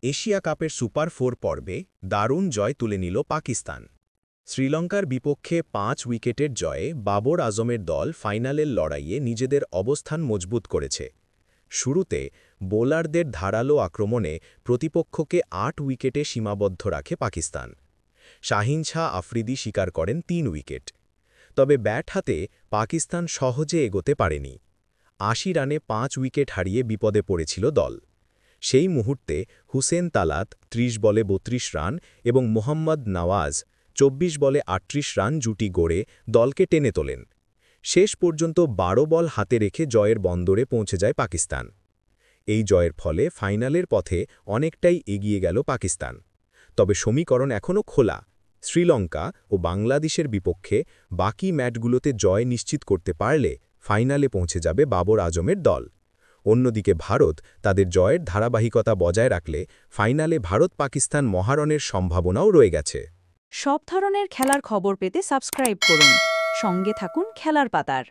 Asia কাপের super 4 পর্বে দারুণ জয় তুলে নিল পাকিস্তান। শ্রীলঙ্কার বিপক্ষে 5 উইকেটের জয়ে বাবর আজমের দল ফাইনালের লড়াইয়ে নিজেদের অবস্থান মজবুত করেছে। শুরুতে বোলারদের ধারালো আক্রমণে প্রতিপক্ষকে 8 উইকেটে সীমাবদ্ধ রাখে পাকিস্তান। শাহিন শাহ আফ্রিদি শিকার করেন 3 উইকেট। তবে ব্যাট হাতে পাকিস্তান সহজে এগোতে পারেনি। 80 রানে 5 উইকেট হারিয়ে বিপদে পড়েছিল দল। সেই মুহূর্তে হুসেন তালাত 30 বলে 32 রান এবং মোহাম্মদ নওয়াজ 24 বলে 38 রান জুটি গড়ে দলকে টেনে তোলেন। শেষ পর্যন্ত 12 বল হাতে রেখে জয়ের বন্দরে পৌঁছে যায় পাকিস্তান। এই জয়ের ফলে ফাইনালের পথে অনেকটাই এগিয়ে গেল পাকিস্তান। তবে সমীকরণ এখনও খোলা। শ্রীলঙ্কা ও বাংলাদেশের বিপক্ষে বাকি ম্যাচগুলোতে জয় নিশ্চিত করতে পারলে ফাইনালে পৌঁছে যাবে বাবর আজমের দল। অন্যদিকে ভারত তাদের জয়ের ধারাবাহিকতা বজায় রাখলে ফাইনালে ভারত-পাকিস্তান মহারণের সম্ভাবনাও রয়ে গেছে। সব ধরনের খেলার খবর পেতে সাবস্ক্রাইব করুন। সঙ্গে থাকুন খেলার পাতার।